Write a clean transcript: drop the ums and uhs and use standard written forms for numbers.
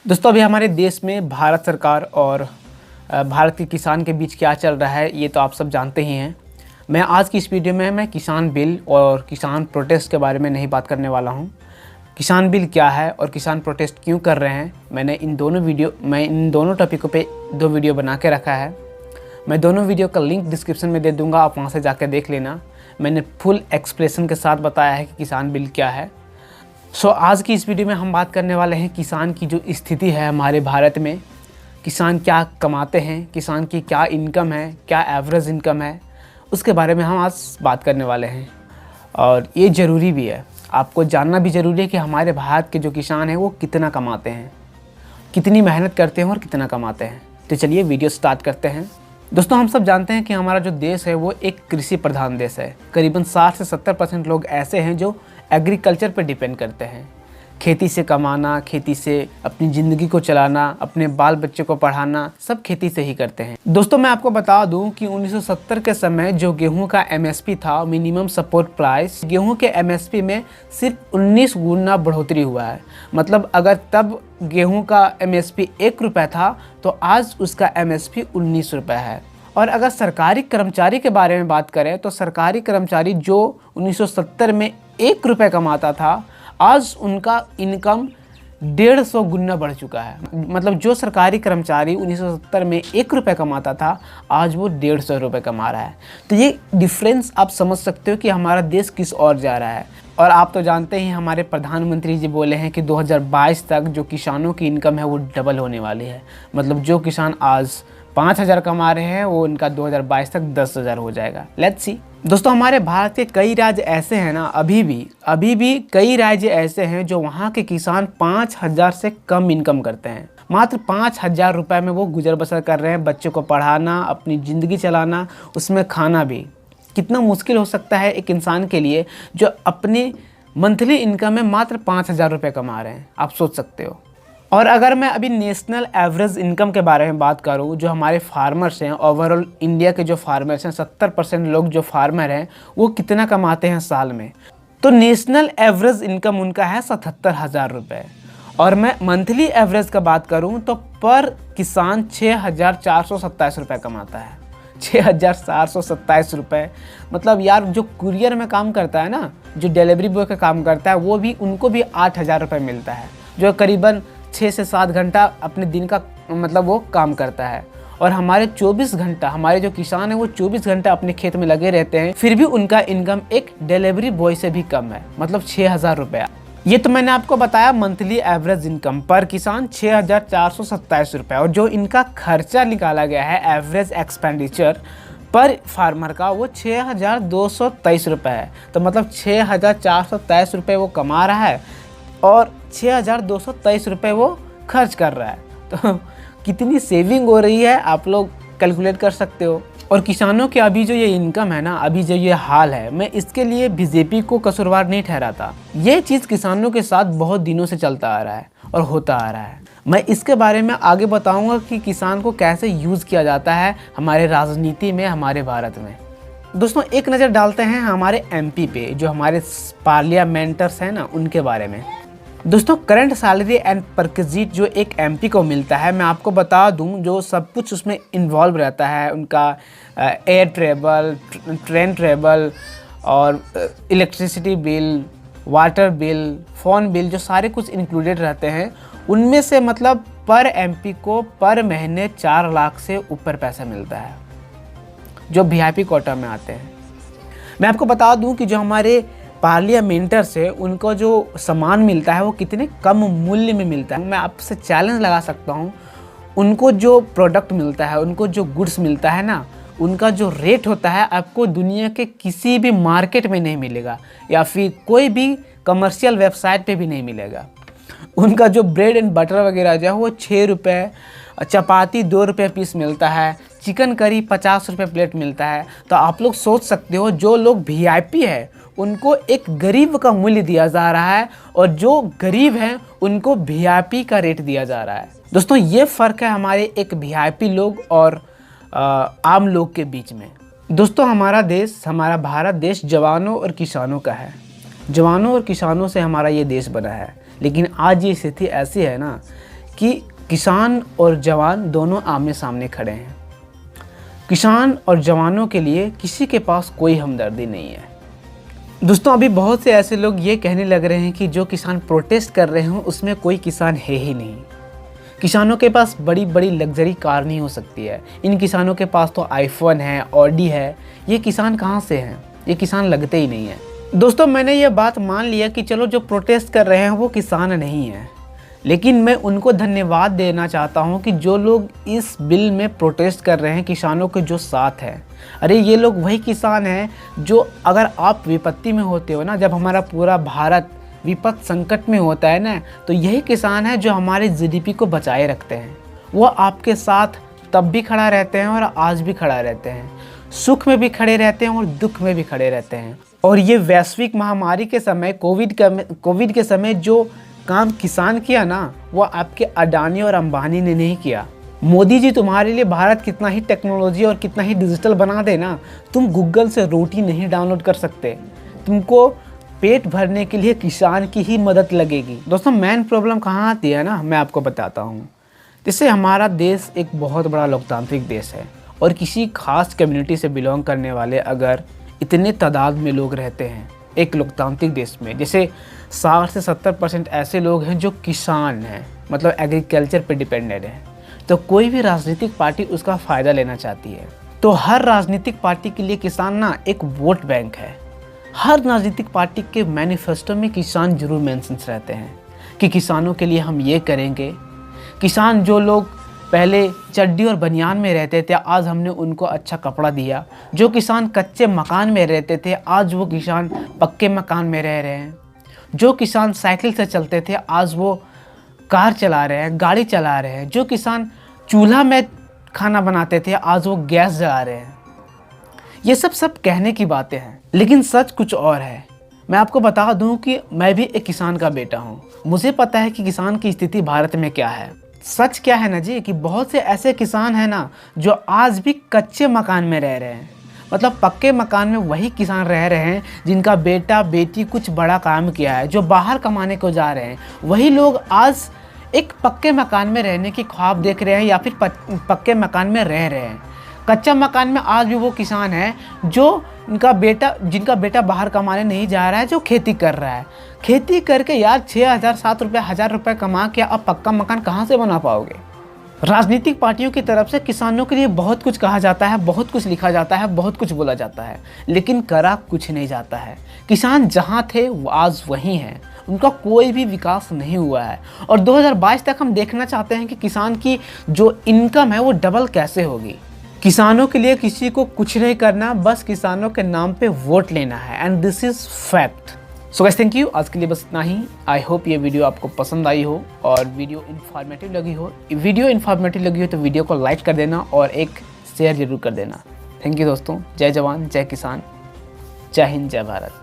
दोस्तों अभी हमारे देश में भारत सरकार और भारत के किसान के बीच क्या चल रहा है ये तो आप सब जानते ही हैं। मैं आज की इस वीडियो में किसान बिल और किसान प्रोटेस्ट के बारे में नहीं बात करने वाला हूं। किसान बिल क्या है और किसान प्रोटेस्ट क्यों कर रहे हैं, मैं इन दोनों टॉपिकों पे 2 वीडियो बना के रखा है। मैं दोनों वीडियो का लिंक डिस्क्रिप्शन में दे दूँगा, आप वहाँ से जाकर देख लेना। मैंने फुल एक्सप्लेनेशन के साथ बताया है कि किसान बिल क्या है। आज की इस वीडियो में हम बात करने वाले हैं किसान की जो स्थिति है हमारे भारत में। किसान क्या कमाते हैं, किसान की क्या इनकम है, क्या एवरेज इनकम है, उसके बारे में हम आज बात करने वाले हैं। और ये ज़रूरी भी है, आपको जानना भी ज़रूरी है कि हमारे भारत के जो किसान हैं वो कितना कमाते हैं, कितनी मेहनत करते हैं और कितना कमाते हैं। तो चलिए वीडियो स्टार्ट करते हैं। दोस्तों हम सब जानते हैं कि हमारा जो देश है वो एक कृषि प्रधान देश है। करीबन 60 से 70% लोग ऐसे हैं जो एग्रीकल्चर पर डिपेंड करते हैं। खेती से कमाना, खेती से अपनी ज़िंदगी को चलाना, अपने बाल बच्चे को पढ़ाना, सब खेती से ही करते हैं। दोस्तों मैं आपको बता दूं कि 1970 के समय जो गेहूं का MSP था, मिनिमम सपोर्ट प्राइस, गेहूं के MSP में सिर्फ 19 गुना बढ़ोतरी हुआ है। मतलब अगर तब गेहूं का MSP 1 रुपये था तो आज उसका MSP 19 रुपये है। और अगर सरकारी कर्मचारी के बारे में बात करें तो सरकारी कर्मचारी जो 1970 में 1 रुपये कमाता था, आज उनका इनकम 150 गुना बढ़ चुका है। मतलब जो सरकारी कर्मचारी 1970 में 1 रुपये कमाता था, आज वो 150 रुपये कमा रहा है। तो ये डिफरेंस आप समझ सकते हो कि हमारा देश किस ओर जा रहा है। और आप तो जानते ही हमारे प्रधानमंत्री जी बोले हैं कि 2022 तक जो किसानों की इनकम है वो डबल होने वाली है। मतलब जो किसान आज 5,000 कमा रहे हैं वो इनका 2022 तक 10,000 हो जाएगा। Let's see. दोस्तों हमारे भारत के कई राज्य ऐसे हैं ना, अभी भी कई राज्य ऐसे हैं जो वहाँ के किसान 5,000 से कम इनकम करते हैं। मात्र 5,000 रुपये में वो गुजर बसर कर रहे हैं। बच्चों को पढ़ाना, अपनी ज़िंदगी चलाना, उसमें खाना भी कितना मुश्किल हो सकता है एक इंसान के लिए जो अपनी मंथली इनकम में मात्र 5,000 रुपये कमा रहे हैं। आप सोच सकते हो। और अगर मैं अभी नेशनल एवरेज इनकम के बारे में बात करूं, जो हमारे फार्मर्स हैं, ओवरऑल इंडिया के जो फार्मर्स हैं, 70% लोग जो फार्मर हैं वो कितना कमाते हैं साल में, तो नेशनल एवरेज इनकम उनका है 77,000 रुपये। और मैं मंथली एवरेज का बात करूं तो पर किसान 6,427 रुपये कमाता है। 6,427 रुपये। मतलब यार जो कुरियर में काम करता है ना, जो डिलीवरी बॉय का काम करता है, वो भी उनको भी 8,000 रुपये मिलता है, जो करीबन 6 से 7 घंटा अपने दिन का मतलब वो काम करता है। और हमारे 24 घंटा, हमारे जो किसान हैं वो 24 घंटा अपने खेत में लगे रहते हैं, फिर भी उनका इनकम एक डिलीवरी बॉय से भी कम है, मतलब 6,000 रुपये। ये तो मैंने आपको बताया मंथली एवरेज इनकम पर किसान 6,427 रुपये। और जो इनका खर्चा निकाला गया है एवरेज एक्सपेंडिचर पर फार्मर का, वो 6,223 रुपये है। तो मतलब 6,423 रुपये वो कमा रहा है और 6,223 रुपये वो खर्च कर रहा है। तो कितनी सेविंग हो रही है आप लोग कैलकुलेट कर सकते हो। और किसानों के अभी जो ये इनकम है ना, अभी जो ये हाल है, मैं इसके लिए बीजेपी को कसूरवार नहीं ठहराता। ये चीज़ किसानों के साथ बहुत दिनों से चलता आ रहा है और होता आ रहा है। मैं इसके बारे में आगे बताऊंगा कि किसान को कैसे यूज़ किया जाता है हमारे राजनीति में, हमारे भारत में। दोस्तों एक नज़र डालते हैं हमारे MP पे, जो हमारे पार्लियामेंटर्स हैं ना, उनके बारे में। दोस्तों करंट सैलरी एंड परक्विजिट जो एक MP को मिलता है, मैं आपको बता दूं, जो सब कुछ उसमें इन्वॉल्व रहता है, उनका एयर ट्रेवल, ट्रेन ट्रेवल और electricity bill, water bill, phone bill, जो सारे कुछ इंक्लूडेड रहते हैं, उनमें से मतलब पर MP को पर महीने 4 लाख से ऊपर पैसा मिलता है, जो VIP कोटा में आते हैं। मैं आपको बता दूं कि जो हमारे पार्लियामेंटर से उनको जो सामान मिलता है वो कितने कम मूल्य में मिलता है। मैं आपसे चैलेंज लगा सकता हूँ, उनको जो प्रोडक्ट मिलता है, उनको जो गुड्स मिलता है ना, उनका जो रेट होता है आपको दुनिया के किसी भी मार्केट में नहीं मिलेगा, या फिर कोई भी कमर्शियल वेबसाइट पे भी नहीं मिलेगा। उनका जो ब्रेड एंड बटर वगैरह जो है वो 6 रुपये, चपाती 2 रुपये पीस मिलता है, चिकन करी 50 रुपये प्लेट मिलता है। तो आप लोग सोच सकते हो, जो लोग VIP है उनको एक गरीब का मूल्य दिया जा रहा है, और जो गरीब हैं उनको VIP का रेट दिया जा रहा है। दोस्तों ये फ़र्क है हमारे एक VIP लोग और आम लोग के बीच में। दोस्तों हमारा देश, हमारा भारत देश जवानों और किसानों का है। जवानों और किसानों से हमारा ये देश बना है। लेकिन आज ये स्थिति ऐसी है ना कि किसान और जवान दोनों आमने सामने खड़े हैं। किसान और जवानों के लिए किसी के पास कोई हमदर्दी नहीं है। दोस्तों, अभी बहुत से ऐसे लोग ये कहने लग रहे हैं कि जो किसान प्रोटेस्ट कर रहे हों उसमें कोई किसान है ही नहीं। किसानों के पास बड़ी बड़ी लग्जरी कार नहीं हो सकती है। इन किसानों के पास तो आईफोन है, ऑडी है। ये किसान कहाँ से हैं? ये किसान लगते ही नहीं है। दोस्तों, मैंने ये बात मान लिया कि चलो जो प्रोटेस्ट कर रहे हैं वो किसान नहीं है, लेकिन मैं उनको धन्यवाद देना चाहता हूं कि जो लोग इस बिल में प्रोटेस्ट कर रहे हैं किसानों के जो साथ हैं। अरे ये लोग वही किसान हैं जो, अगर आप विपत्ति में होते हो ना, जब हमारा पूरा भारत विपत्ति संकट में होता है ना, तो यही किसान है जो हमारे जीडीपी को बचाए रखते हैं। वो आपके साथ तब भी खड़ा रहते हैं और आज भी खड़ा रहते हैं। सुख में भी खड़े रहते हैं और दुख में भी खड़े रहते हैं। और ये वैश्विक महामारी के समय, कोविड के समय जो काम किसान किया ना, वो आपके अडानी और अंबानी ने नहीं किया। मोदी जी तुम्हारे लिए भारत कितना ही टेक्नोलॉजी और कितना ही डिजिटल बना दे ना, तुम गूगल से रोटी नहीं डाउनलोड कर सकते। तुमको पेट भरने के लिए किसान की ही मदद लगेगी। दोस्तों, मेन प्रॉब्लम कहाँ आती है ना, मैं आपको बताता हूँ। जैसे हमारा देश एक बहुत बड़ा लोकतांत्रिक देश है और किसी खास कम्युनिटी से बिलोंग करने वाले अगर इतने तादाद में लोग रहते हैं एक लोकतांत्रिक देश में, जैसे 60 से 70% ऐसे लोग हैं जो किसान हैं, मतलब एग्रीकल्चर पे डिपेंडेंट हैं, तो कोई भी राजनीतिक पार्टी उसका फ़ायदा लेना चाहती है। तो हर राजनीतिक पार्टी के लिए किसान ना एक वोट बैंक है। हर राजनीतिक पार्टी के मैनिफेस्टो में किसान जरूर मेंशन्स रहते हैं कि किसानों के लिए हम ये करेंगे। किसान जो लोग पहले चड्डी और बनियान में रहते थे, आज हमने उनको अच्छा कपड़ा दिया। जो किसान कच्चे मकान में रहते थे, आज वो किसान पक्के मकान में रह रहे हैं। जो किसान साइकिल से चलते थे, आज वो कार चला रहे हैं, गाड़ी चला रहे हैं। जो किसान चूल्हा में खाना बनाते थे, आज वो गैस जला रहे हैं। ये सब कहने की बातें हैं, लेकिन सच कुछ और है। मैं आपको बता दूं कि मैं भी एक किसान का बेटा हूँ। मुझे पता है कि किसान की स्थिति भारत में क्या है। सच क्या है ना जी, कि बहुत से ऐसे किसान हैं ना जो आज भी कच्चे मकान में रह रहे हैं। मतलब पक्के मकान में वही किसान रह रहे हैं जिनका बेटा बेटी कुछ बड़ा काम किया है, जो बाहर कमाने को जा रहे हैं। वही लोग आज एक पक्के मकान में रहने की ख्वाब देख रहे हैं या फिर पक्के मकान में रह रहे हैं। कच्चा मकान में आज भी वो किसान है जो जिनका बेटा बाहर कमाने नहीं जा रहा है, जो खेती कर रहा है। खेती करके यार 6,000, 7 रुपये, 1,000 रुपये कमा के आप पक्का मकान कहाँ से बना पाओगे? राजनीतिक पार्टियों की तरफ से किसानों के लिए बहुत कुछ कहा जाता है, बहुत कुछ लिखा जाता है, बहुत कुछ बोला जाता है, लेकिन करा कुछ नहीं जाता है। किसान जहाँ थे वो आज वहीं हैं, उनका कोई भी विकास नहीं हुआ है। और 2022 तक हम देखना चाहते हैं कि किसान की जो इनकम है वो डबल कैसे होगी। किसानों के लिए किसी को कुछ नहीं करना, बस किसानों के नाम पे वोट लेना है, and this is fact. So guys, thank you. आज के लिए बस इतना ही। आई होप ये वीडियो आपको पसंद आई हो और वीडियो इन्फॉर्मेटिव लगी हो। तो वीडियो को लाइक कर देना और एक शेयर जरूर कर देना। थैंक यू दोस्तों। जय जवान, जय किसान, जय हिंद, जय भारत।